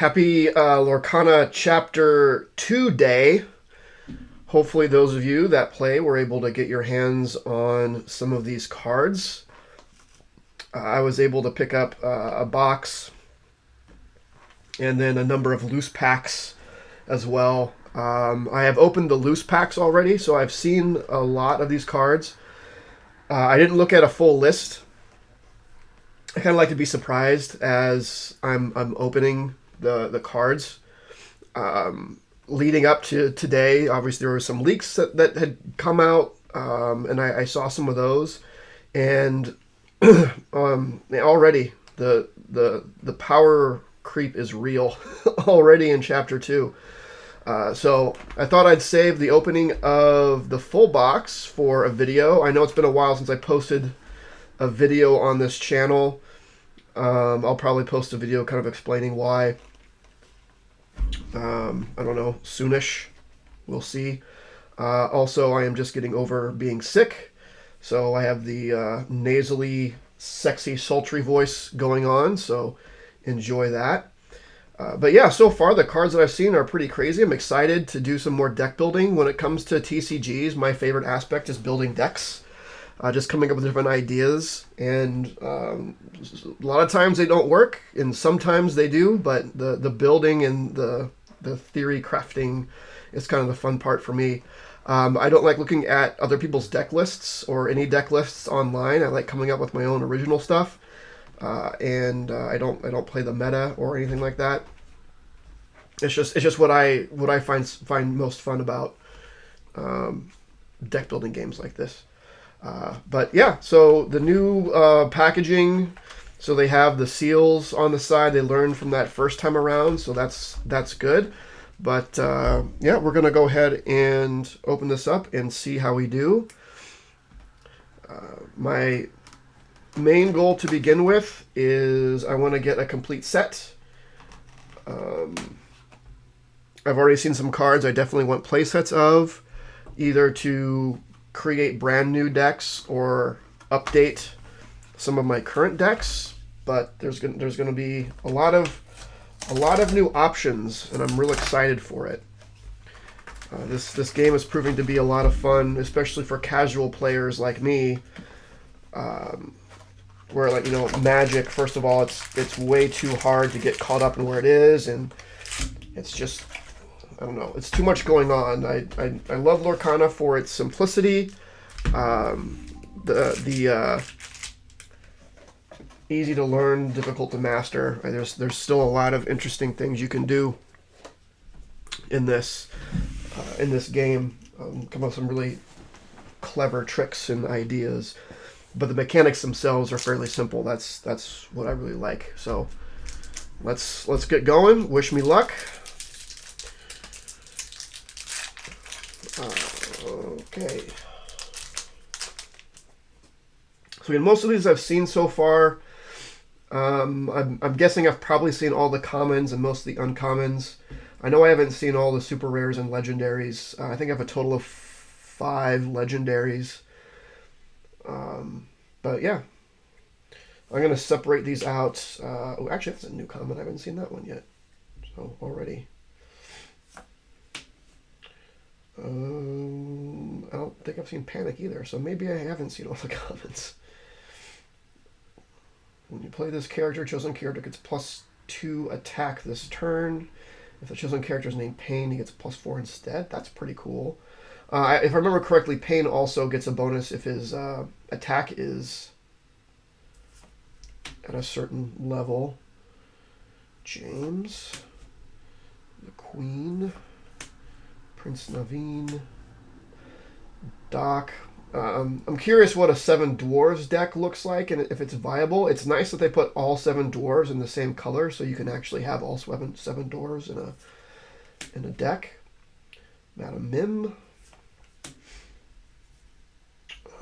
Happy Lorcana Chapter 2 day. Hopefully those of you that play were able to get your hands on some of these cards. I was able to pick up a box and then a number of loose packs as well. I have opened the loose packs already, so I've seen a lot of these cards. I didn't look at a full list. I kind of like to be surprised as I'm opening the cards. Leading up to today, obviously there were some leaks that had come out, and I saw some of those, and already the power creep is real already in Chapter 2. So I thought I'd save the opening of the full box for a video. I know it's been a while since I posted a video on this channel. I'll probably post a video kind of explaining why. I don't know, soonish. We'll see. Also, I am just getting over being sick, so I have the nasally, sexy, sultry voice going on, so enjoy that. But yeah, so far the cards that I've seen are pretty crazy. I'm excited to do some more deck building. When it comes to TCGs, my favorite aspect is building decks. Just coming up with different ideas, and a lot of times they don't work, and sometimes they do, but the building and the theory crafting is kind of the fun part for me. I don't like looking at other people's deck lists or any deck lists online. I like coming up with my own original stuff, and I don't play the meta or anything like that. It's just what I find most fun about deck building games like this. But yeah, so the new packaging, so they have the seals on the side. They learned from that first time around, so that's good. But yeah, we're going to go ahead and open this up and see how we do. My main goal to begin with is I want to get a complete set. I've already seen some cards I definitely want play sets of, either to create brand new decks or update some of my current decks, but there's going to be a lot of new options, and I'm real excited for it. This game is proving to be a lot of fun, especially for casual players like me. Where, like, Magic, first of all, it's way too hard to get caught up in where it is, and it's just, I don't know, it's too much going on. I love Lorcana for its simplicity, the easy to learn, difficult to master. There's still a lot of interesting things you can do in this game. Come up with some really clever tricks and ideas, but the mechanics themselves are fairly simple. That's what I really like. So let's get going. Wish me luck. Okay. So in most of these I've seen so far. I'm guessing I've probably seen all the commons and most of the uncommons. I know I haven't seen all the super rares and legendaries. I think I have a total of 5 legendaries. But yeah, I'm going to separate these out. Actually, that's a new common. I haven't seen that one yet. So already. I don't think I've seen Panic either, so maybe I haven't seen all the commons. When you play this character, chosen character gets +2 attack this turn. If the chosen character is named Pain, he gets +4 instead. That's pretty cool. If I remember correctly, Pain also gets a bonus if his attack is at a certain level. James, the Queen, Prince Naveen, Doc. I'm curious what a 7 dwarves deck looks like and if it's viable. It's nice that they put all 7 dwarves in the same color, so you can actually have all 7 dwarves in a deck. Madam Mim.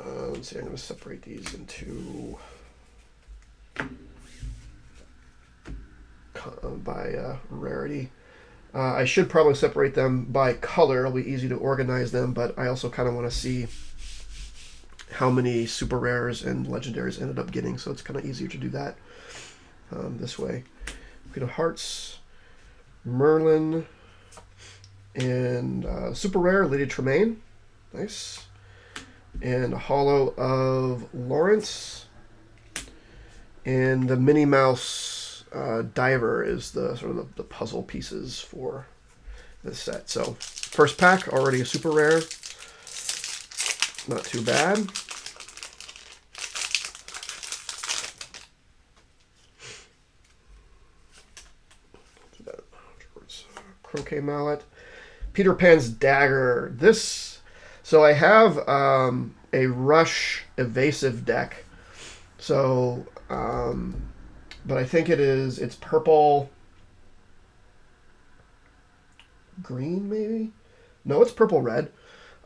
Let's see, I'm going to separate these into by rarity. I should probably separate them by color. It'll be easy to organize them, but I also kind of want to see how many super rares and legendaries ended up getting, so it's kind of easier to do that this way. Queen of Hearts, Merlin, and super rare Lady Tremaine. Nice. And a holo of Lawrence. And the Minnie Mouse Diver is the sort of the puzzle pieces for this set. So first pack, already a super rare. Not too bad. Croquet Mallet. Peter Pan's Dagger. So I have a Rush Evasive deck. So, but I think it's purple, green maybe? No, it's purple red.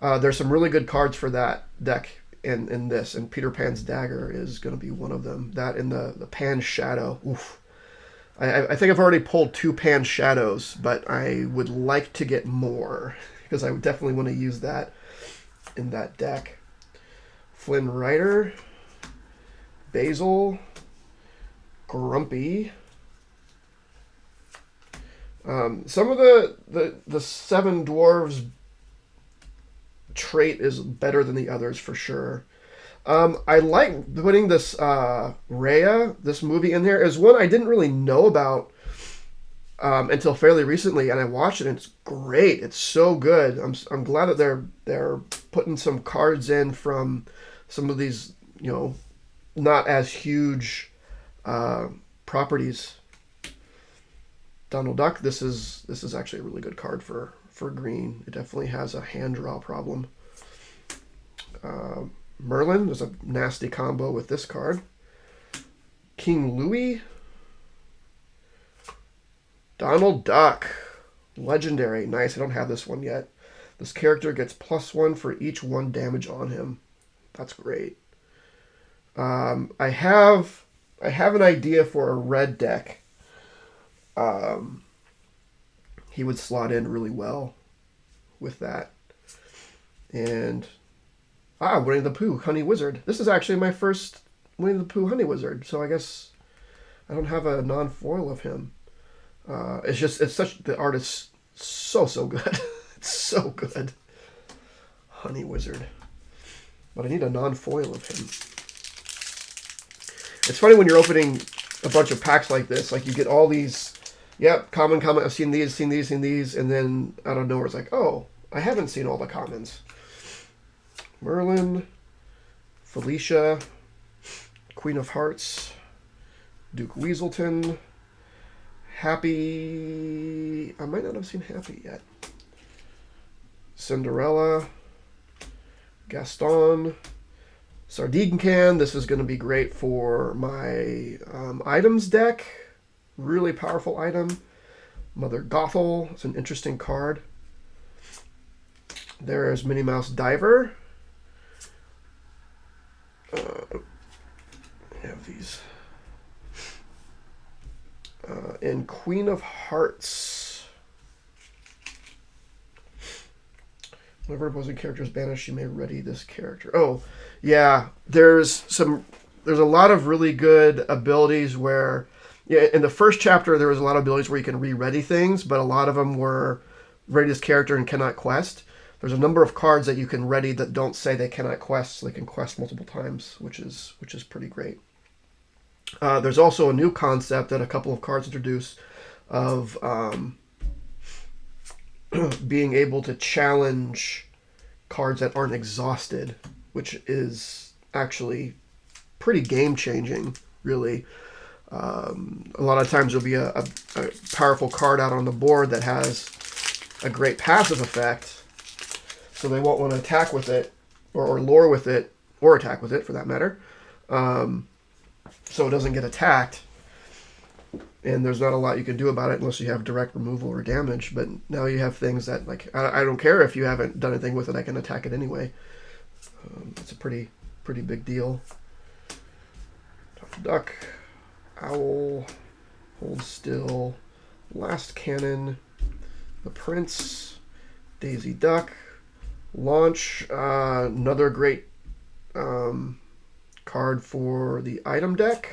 There's some really good cards for that deck in this, and Peter Pan's Dagger is going to be one of them. That and the Pan Shadow. Oof. I think I've already pulled 2 Pan Shadows, but I would like to get more because I would definitely want to use that in that deck. Flynn Rider, Basil, Grumpy. Some of the Seven Dwarves trait is better than the others for sure. I like putting this Rhea, this movie in there, is one I didn't really know about until fairly recently, and I watched it, and it's great. It's so good. I'm glad that they're putting some cards in from some of these, not as huge properties. Donald Duck. This is actually a really good card for green. It definitely has a hand draw problem. Merlin, there's a nasty combo with this card. King Louis. Donald Duck. Legendary. Nice. I don't have this one yet. This character gets +1 for each 1 damage on him. That's great. I have an idea for a red deck. He would slot in really well with that. And Winnie the Pooh, Honey Wizard. This is actually my first Winnie the Pooh Honey Wizard, so I guess I don't have a non-foil of him. The art is so good. It's so good. Honey Wizard. But I need a non-foil of him. It's funny when you're opening a bunch of packs like this, like you get all these, common, I've seen these, and then out of nowhere it's like, oh, I haven't seen all the commons. Merlin, Felicia, Queen of Hearts, Duke Weaselton, Happy. I might not have seen Happy yet. Cinderella, Gaston, Sardine Can. This is going to be great for my items deck. Really powerful item. Mother Gothel. It's an interesting card. There's Minnie Mouse Diver. I have these. And Queen of Hearts. Whenever opposing character is banished, you may ready this character. Oh, yeah. There's a lot of really good abilities where, in the first chapter, there was a lot of abilities where you can re-ready things, but a lot of them were ready this character and cannot quest. There's a number of cards that you can ready that don't say they cannot quest, so they can quest multiple times, which is pretty great. There's also a new concept that a couple of cards introduce of being able to challenge cards that aren't exhausted, which is actually pretty game-changing, really. A lot of times there'll be a powerful card out on the board that has a great passive effect, so they won't want to attack with it, or lure with it, or attack with it, for that matter. So it doesn't get attacked, and there's not a lot you can do about it unless you have direct removal or damage. But now you have things that, like, I don't care if you haven't done anything with it, I can attack it anyway. It's a pretty big deal. Duck, Owl, Hold Still, Last Cannon, The Prince, Daisy Duck, Launch, another great card for the item deck.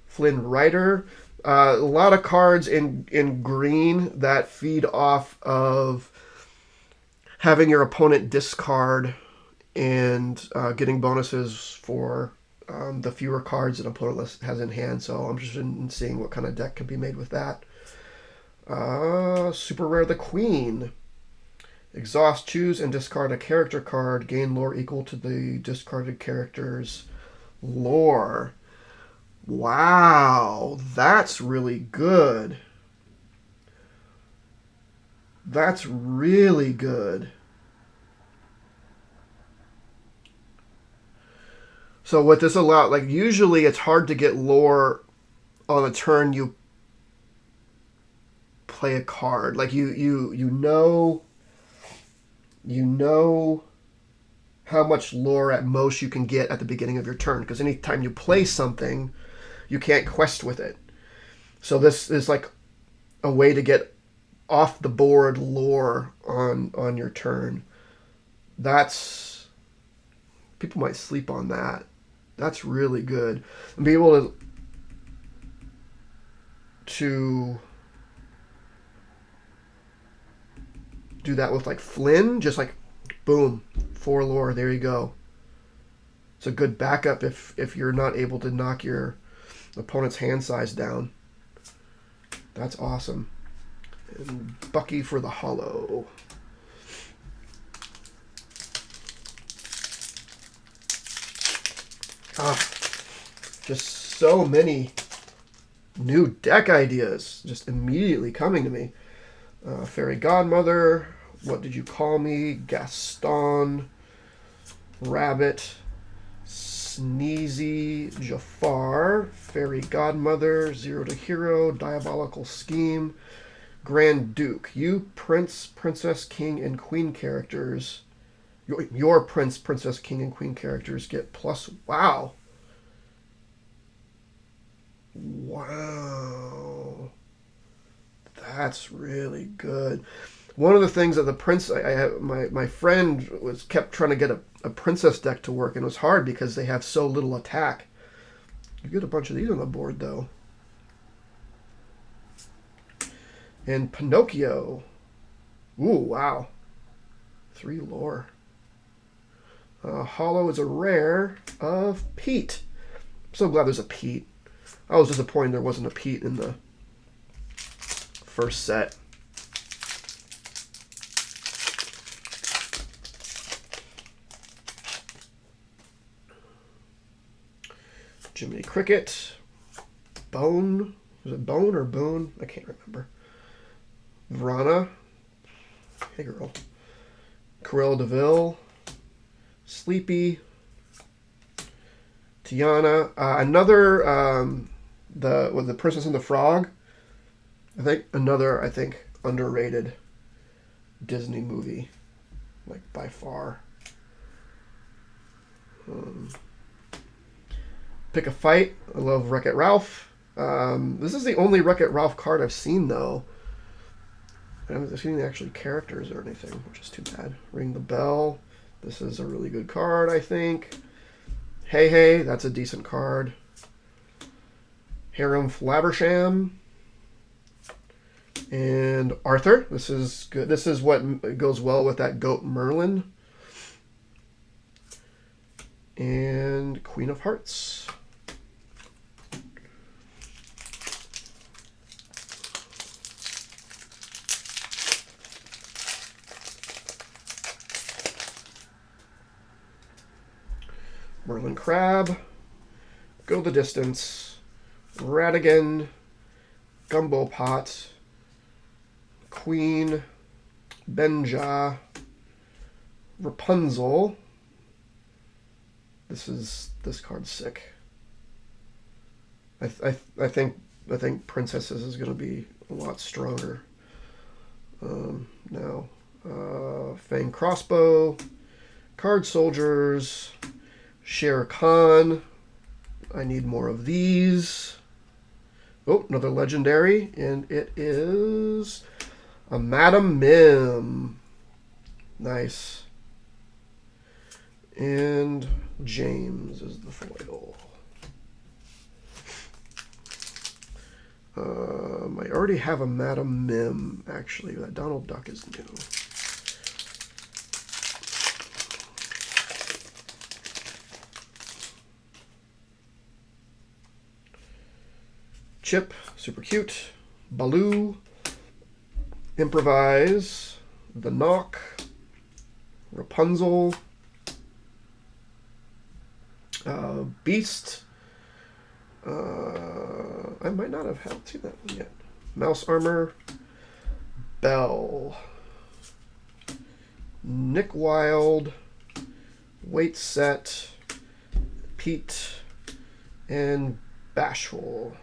Flynn Rider. A lot of cards in green that feed off of having your opponent discard and getting bonuses for the fewer cards an opponent has in hand. So I'm interested in seeing what kind of deck could be made with that. Super rare, the Queen. Exhaust, choose, and discard a character card. Gain lore equal to the discarded character's lore. Wow, that's really good. That's really good. So what this allows, like usually it's hard to get lore on a turn you play a card. Like you know how much lore at most you can get at the beginning of your turn, because anytime you play something, you can't quest with it. So this is like a way to get off the board lore on your turn. That's, people might sleep on that. That's really good. And be able to do that with like Flynn, just like boom, 4 lore, there you go. It's a good backup if you're not able to knock your opponent's hand size down. That's awesome. And Bucky for the Hollow. Just so many new deck ideas just immediately coming to me. Fairy Godmother, What Did You Call Me, Gaston, Rabbit, Sneezy, Jafar, Fairy Godmother, Zero to Hero, Diabolical Scheme, Grand Duke. You Prince, Princess, King, and Queen characters, your Prince, Princess, King, and Queen characters get plus. Wow. Wow. That's really good. One of the things that the prince, I have, my friend kept trying to get a princess deck to work, and it was hard because they have so little attack. You get a bunch of these on the board though. And Pinocchio. Ooh, wow. 3 lore. Hollow is a rare of Pete. I'm so glad there's a Pete. I was disappointed there wasn't a Pete in the first set. Jiminy Cricket. Bone. Was it Bone or Boone? I can't remember. Vrana. Hey, girl. Cruella DeVille. Sleepy. Tiana. Another, the Princess and the Frog. I think underrated Disney movie, like by far. Pick a Fight. I love Wreck-It Ralph. This is the only Wreck-It Ralph card I've seen though. I haven't seen actually characters or anything, which is too bad. Ring the Bell. This is a really good card, I think. Hey Hey, that's a decent card. Harem Flabersham. And Arthur. This is good. This is what goes well with that Goat Merlin. And Queen of Hearts. Merlin Crab. Go the Distance. Radigan. Gumbo Pot. Queen. Benja. Rapunzel. This card's sick. I think Princesses is going to be a lot stronger now. Fang Crossbow. Card Soldiers. Shere Khan. I need more of these. Oh, another legendary, and it is a Madam Mim. Nice. And James is the foil. I already have a Madam Mim, actually. That Donald Duck is new. Chip, super cute. Baloo. Improvise. The Knock. Rapunzel. Beast. I might not have seen that one yet. Mouse Armor. Belle. Nick Wilde. Wait Set. Pete. And Bashful.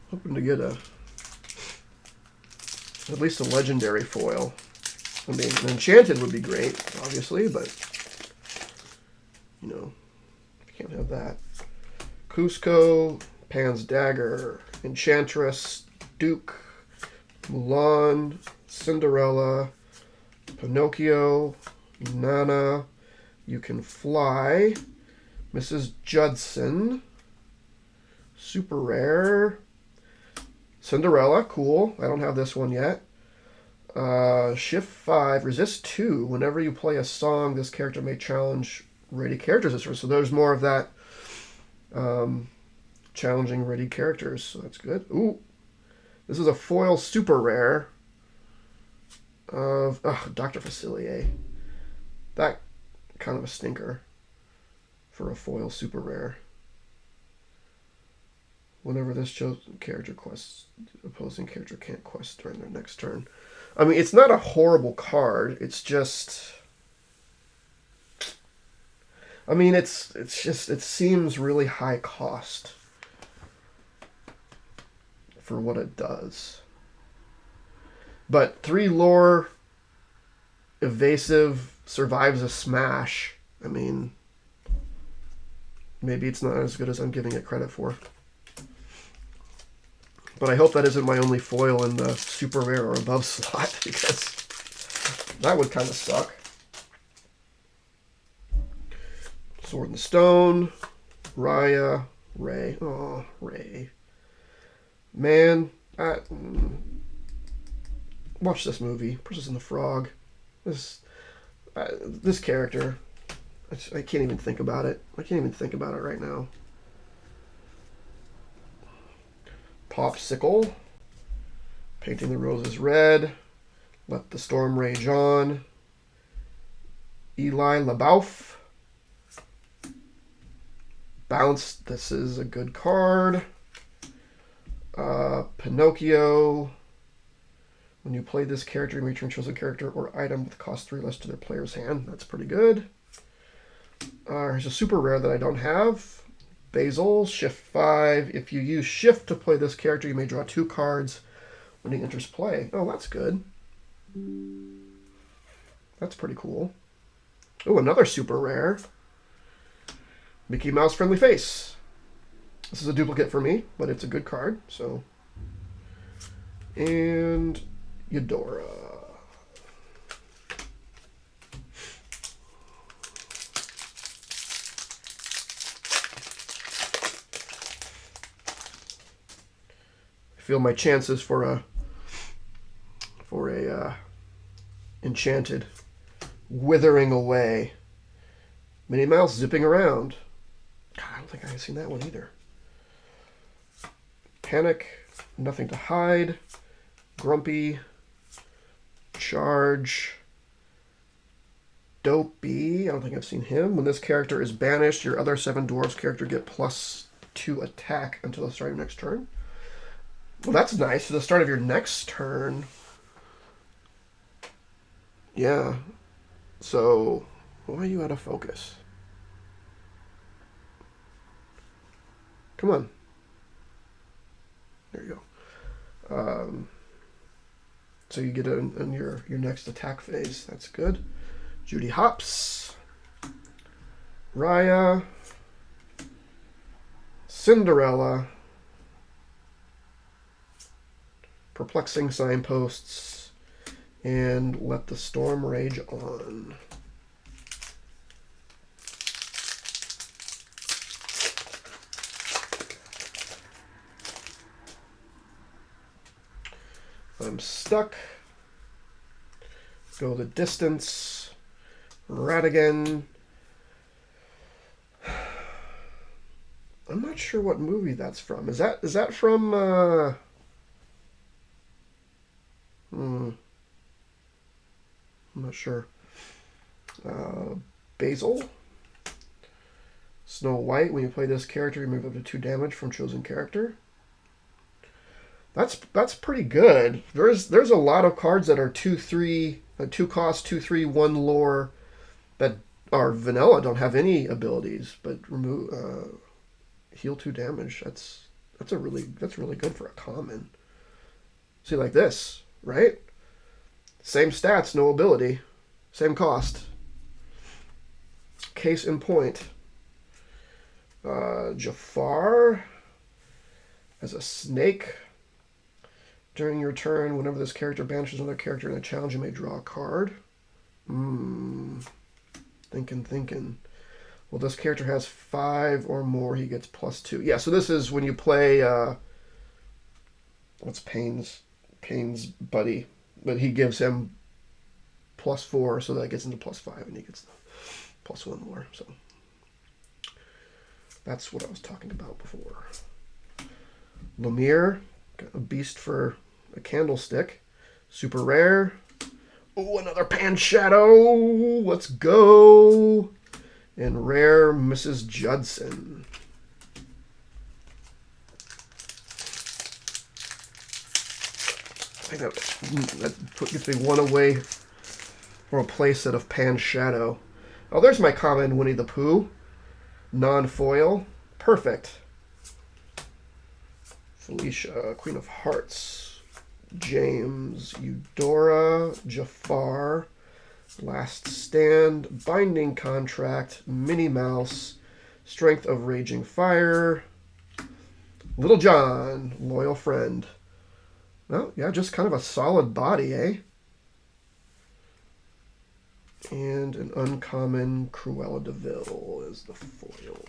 Hoping to get at least a legendary foil. I mean, an enchanted would be great, obviously, but you know, can't have that. Cusco, Pan's Dagger, Enchantress, Duke, Mulan, Cinderella, Pinocchio, Nana, You Can Fly, Mrs. Judson, super rare, Cinderella, cool. I don't have this one yet. Shift 5, resist 2. Whenever you play a song, this character may challenge ready characters this turn. So there's more of that challenging ready characters. So that's good. Ooh, this is a foil super rare of Dr. Facilier. That kind of a stinker for a foil super rare. Whenever this chosen character quests, the opposing character can't quest during their next turn. I mean, it's not a horrible card. It's just, I mean, it's just, it seems really high cost for what it does. But 3 lore, evasive, survives a smash. I mean, maybe it's not as good as I'm giving it credit for. But I hope that isn't my only foil in the super rare or above slot, because that would kind of suck. Sword and Stone, Raya, Ray. Oh, Ray. Man, watch this movie, Princess and the Frog. This character, I can't even think about it. I can't even think about it right now. Popsicle, Painting the Roses Red, Let the Storm Rage On, Eli LaBeouf, Bounce, this is a good card, Pinocchio, when you play this character, you may return chosen character or item with cost 3 less to their player's hand. That's pretty good. Here's a super rare that I don't have. Basil, Shift 5. If you use Shift to play this character, you may draw 2 cards when he enters play. Oh, that's good. That's pretty cool. Oh, another super rare. Mickey Mouse Friendly Face. This is a duplicate for me, but it's a good card, so. And Eudora. I feel my chances for a enchanted withering away. Minnie Mouse zipping around. God, I don't think I've seen that one either. Panic, Nothing to Hide, Grumpy, Charge, Dopey. I don't think I've seen him. When this character is banished, your other 7 dwarves character get +2 attack until the start of your next turn. Well, that's nice. To the start of your next turn. Yeah. So, why are you out of focus? Come on. There you go. So you get it in your next attack phase. That's good. Judy Hopps. Raya. Cinderella. Perplexing Signposts. And Let the Storm Rage On. I'm stuck. Go the distance. Ratigan. I'm not sure what movie that's from. Is that from I'm not sure. Basil? Snow White. When you play this character, remove up to 2 damage from chosen character. That's pretty good. There's a lot of cards that are 2/3, 2 cost, 2/3, 1 lore that are vanilla, don't have any abilities, but remove heal 2 damage. That's really good for a common. See, like this, right? Same stats, no ability, same cost. Case in point. Jafar as a snake. During your turn, whenever this character banishes another character in a challenge, you may draw a card. Thinking. Well, this character has 5 or more, he gets +2. Yeah, so this is when you play, what's Payne's buddy? But he gives him +4, so that gets into +5, and he gets the +1 more. So that's what I was talking about before. Lemire, got a beast for a candlestick. Super rare. Oh, another Pan Shadow. Let's go. And rare Mrs. Judson. I think that gets me 1 away from a playset of Pan Shadow. Oh, there's my common Winnie the Pooh. Non-foil. Perfect. Felicia, Queen of Hearts. James, Eudora, Jafar, Last Stand, Binding Contract, Minnie Mouse, Strength of Raging Fire, Little John, Loyal Friend. Well, yeah, just kind of a solid body, eh? And an uncommon Cruella de Vil is the foil.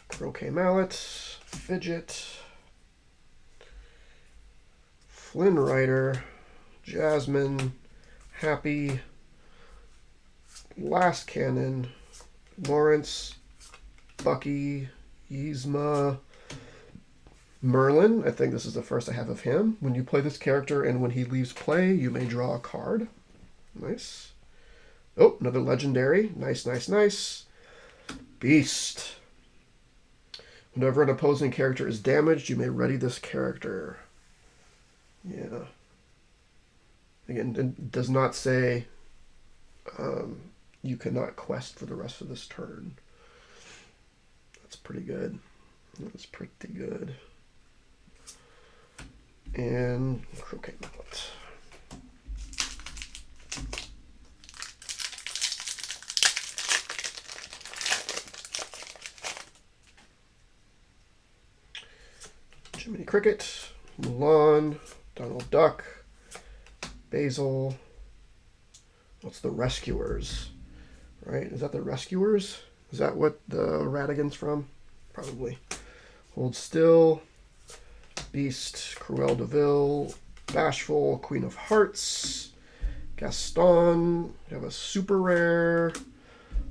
Croquet Mallet, Fidget, Flynn Rider, Jasmine, Happy, Last Cannon, Lawrence, Bucky, Yzma, Merlin. I think this is the first I have of him. When you play this character and when he leaves play, you may draw a card. Nice. Oh, another legendary. Nice. Beast. Whenever an opposing character is damaged, you may ready this character. Yeah. Again, it does not say you cannot quest for the rest of this turn. That's pretty good. That's pretty good. And Croquet Mallet. Jiminy Cricket, Mulan, Donald Duck, Basil. What's the Rescuers? Right? Is that the Rescuers? Is that what the Ratigan's from? Probably. Hold Still, Beast, Cruella de Vil, Bashful, Queen of Hearts, Gaston. We have a super rare.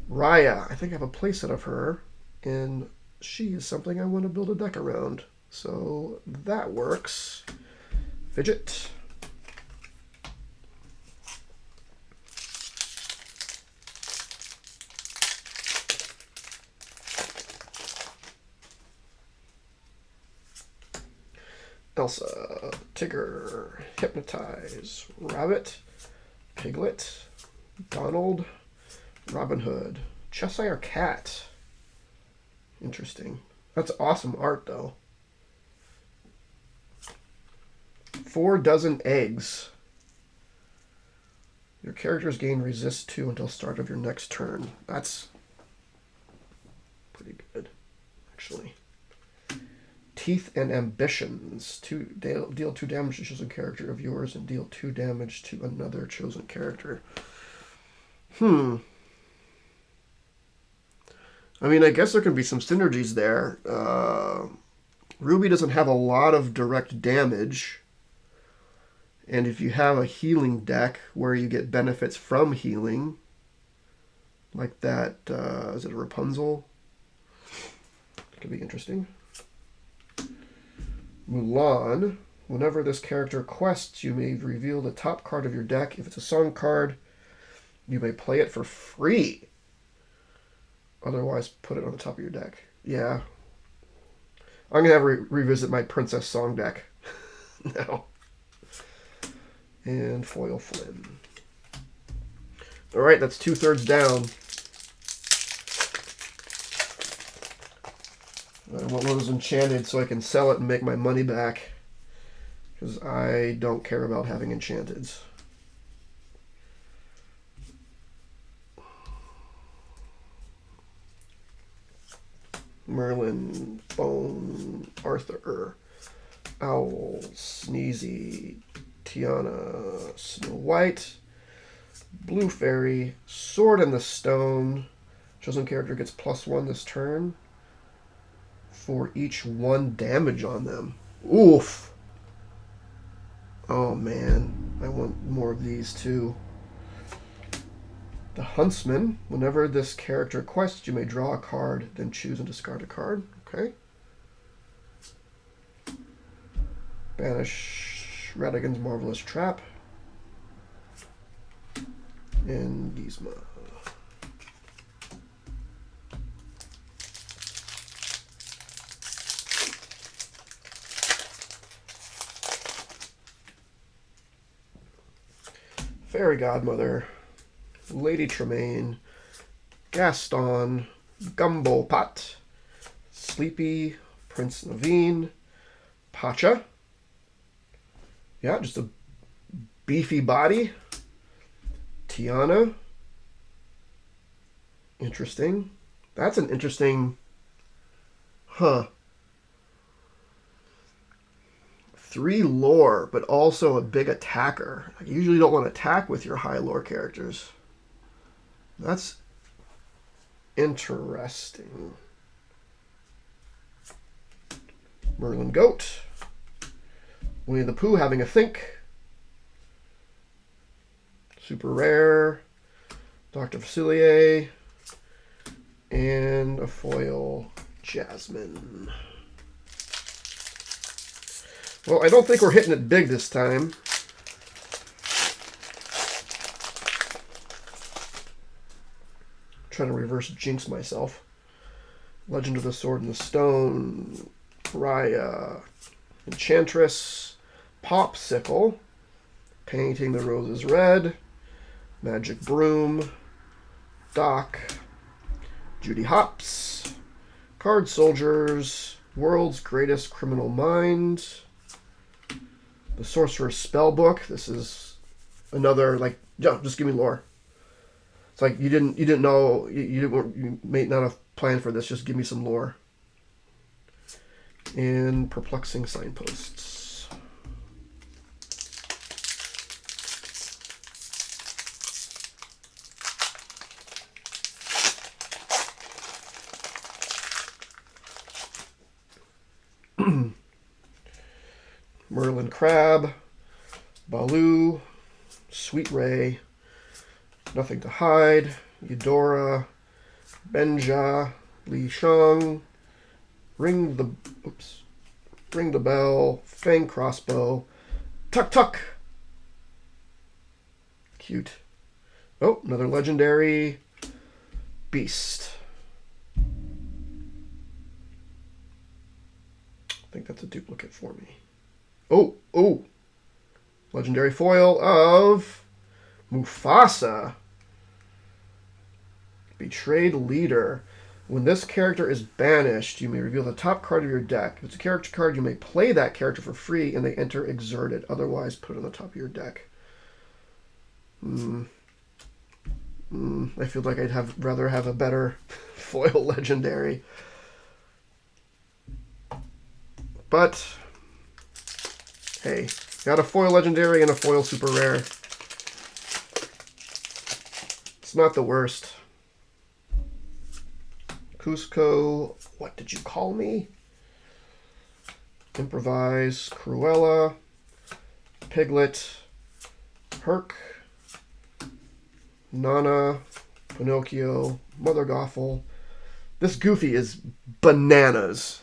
Raya. I think I have a playset of her, and she is something I want to build a deck around. So that works. Fidget. Elsa, Tigger, Hypnotize, Rabbit, Piglet, Donald, Robin Hood, Cheshire Cat. Interesting. That's awesome art, though. 4 dozen eggs. Your characters gain resist 2 until start of your next turn. That's pretty good, actually. Teeth and Ambitions. Deal 2 damage to a chosen character of yours and deal 2 damage to another chosen character. I mean, I guess there can be some synergies there. Ruby doesn't have a lot of direct damage. And if you have a healing deck where you get benefits from healing, like that, is it a Rapunzel? It could be interesting. Mulan. Whenever this character quests, you may reveal the top card of your deck. If it's a song card, you may play it for free. Otherwise, put it on the top of your deck. Yeah. I'm going to have to revisit my Princess Song deck now. And Foil Flynn. Alright, that's 2/3 down. I want one of those enchanted so I can sell it and make my money back. Because I don't care about having enchanteds. Merlin, Bone, Arthur, Owl, Sneezy, Tiana, Snow White, Blue Fairy, Sword in the Stone. Chosen character gets +1 this turn for each 1 damage on them. Oof. Oh man, I want more of these too. The Huntsman. Whenever this character quests, you may draw a card, then choose and discard a card. Okay. Banish Radigan's Marvelous Trap. And Gizmo. Fairy Godmother, Lady Tremaine, Gaston, Gumbo Pot, Sleepy, Prince Naveen, Pacha. Yeah, just a beefy body. Tiana. Interesting. That's an interesting... Huh. 3 lore, but also a big attacker. I usually don't want to attack with your high lore characters. That's interesting. Merlin Goat. Winnie the Pooh having a think. Super rare. Dr. Facilier. And a foil Jasmine. Well, I don't think we're hitting it big this time. Trying to reverse jinx myself. Legend of the Sword and the Stone. Raya. Enchantress. Popsicle. Painting the Roses Red. Magic Broom. Doc. Judy Hopps. Card Soldiers. World's Greatest Criminal Mind. The Sorcerer's Spellbook. This is another, like, yeah, just give me lore. It's like you didn't know, you may not have planned for this. Just give me some lore. And Perplexing Signposts. Merlin Crab, Baloo, Sweet Ray, Nothing to Hide, Eudora, Benja, Li Shang, Ring the Bell, Fang Crossbow, Tuk Tuk. Cute. Oh, another legendary beast. I think that's a duplicate for me. Oh. Legendary foil of Mufasa. Betrayed Leader. When this character is banished, you may reveal the top card of your deck. If it's a character card, you may play that character for free and they enter Exerted. Otherwise, put it on the top of your deck. I feel like I'd rather have a better foil legendary. But, hey, got a foil legendary and a foil super rare. It's not the worst. Cusco, what did you call me? Improvise, Cruella, Piglet, Herc, Nana, Pinocchio, Mother Gothel. This Goofy is bananas.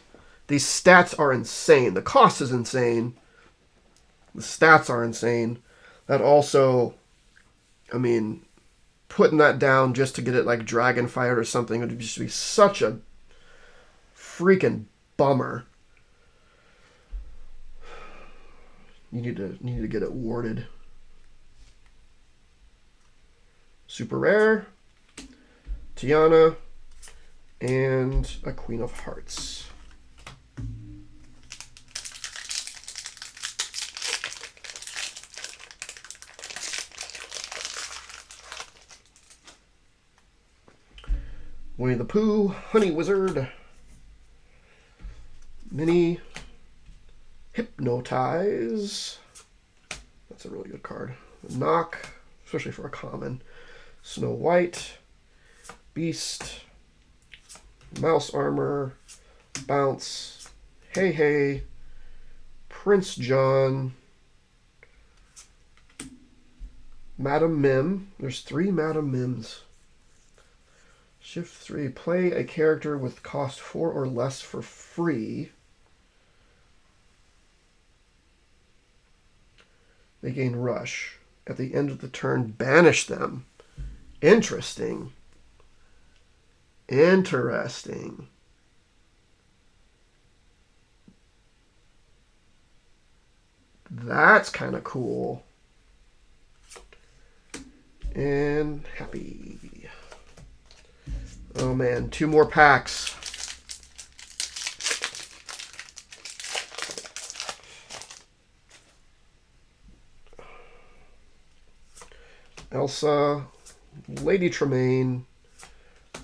These stats are insane. The cost is insane. The stats are insane. That also, I mean, putting that down just to get it like Dragon Fired or something would just be such a freaking bummer. You need to get it warded. Super rare, Tiana, and a Queen of Hearts. Winnie the Pooh, Honey Wizard, Mini, Hypnotize. That's a really good card. Knock, especially for a common. Snow White, Beast, Mouse Armor, Bounce, Hey Hey, Prince John, Madam Mim. There's 3 Madam Mims. Shift 3. Play a character with cost 4 or less for free. They gain Rush. At the end of the turn, banish them. Interesting. Interesting. That's kind of cool. And happy. Oh man, 2 more packs. Elsa, Lady Tremaine,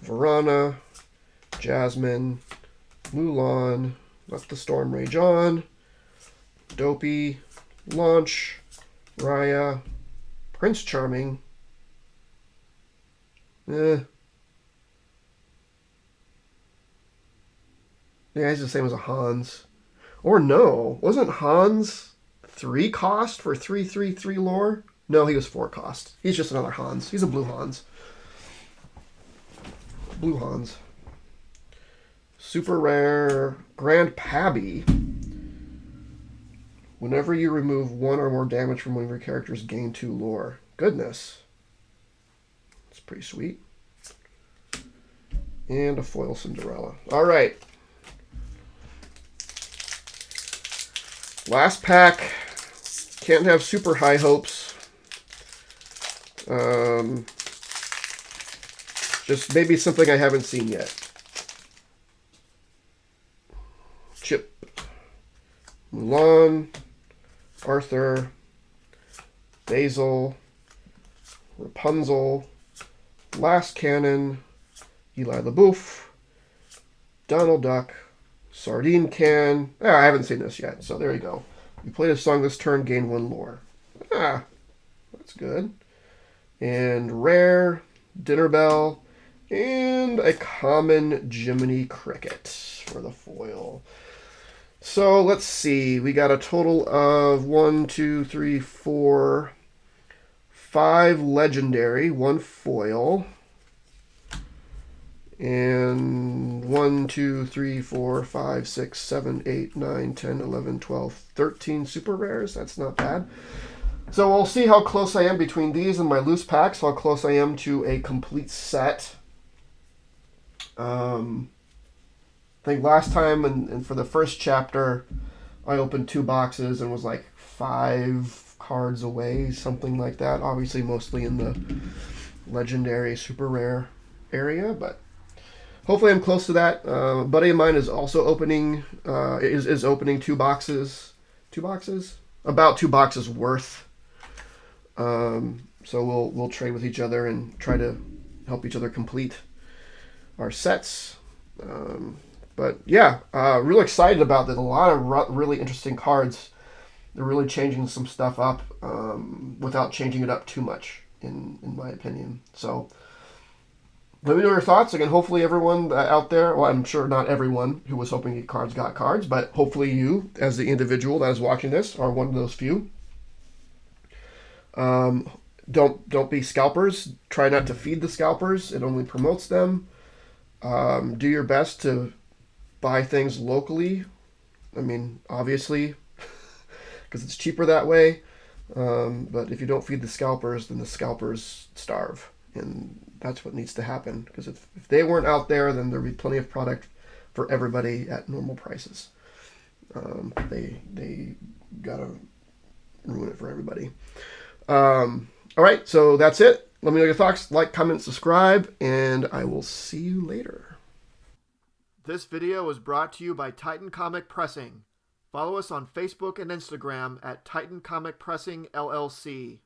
Verana, Jasmine, Mulan, Let the Storm Rage On, Dopey, Launch, Raya, Prince Charming. Yeah, he's the same as a Hans. Or no, wasn't Hans 3 cost for 3/3/3 lore? No, he was 4 cost. He's just another Hans. He's a blue Hans. Blue Hans. Super rare Grand Pabby. Whenever you remove 1 or more damage from one of your characters, gain 2 lore. Goodness. That's pretty sweet. And a foil Cinderella. All right. Last pack. Can't have super high hopes. Just maybe something I haven't seen yet. Chip. Mulan. Arthur. Basil. Rapunzel. Last Cannon. Eli LaBeouf. Donald Duck. Sardine Can. I haven't seen this yet, so there you go. You played a song this turn, gain 1 lore. That's good. And rare, Dinner Bell, and a common Jiminy Cricket for the foil. So let's see. We got a total of 1, 2, 3, 4, 5 legendary, 1 foil. And 1, 2, 3, 4, 5, 6, 7, 8, 9, 10, 11, 12, 13 super rares. That's not bad. So we'll see how close I am between these and my loose packs, how close I am to a complete set. I think last time and for the first chapter, I opened 2 boxes and was like 5 cards away, something like that. Obviously mostly in the legendary super rare area, but hopefully I'm close to that. A buddy of mine is also opening is opening 2 boxes. 2 boxes? About 2 boxes worth. So we'll trade with each other and try to help each other complete our sets. But But yeah, real excited about this. A lot of really interesting cards. They're really changing some stuff up without changing it up too much, in my opinion. So let me know your thoughts. Again, hopefully everyone out there, well, I'm sure not everyone who was hoping to get cards got cards, but hopefully you, as the individual that is watching this, are one of those few. Don't be scalpers. Try not to feed the scalpers. It only promotes them. Do your best to buy things locally. I mean, obviously, because it's cheaper that way. But if you don't feed the scalpers, then the scalpers starve. And that's what needs to happen. Because if they weren't out there, then there'd be plenty of product for everybody at normal prices. They gotta ruin it for everybody. All right, so that's it. Let me know your thoughts. Like, comment, subscribe, and I will see you later. This video was brought to you by Titan Comic Pressing. Follow us on Facebook and Instagram at Titan Comic Pressing LLC.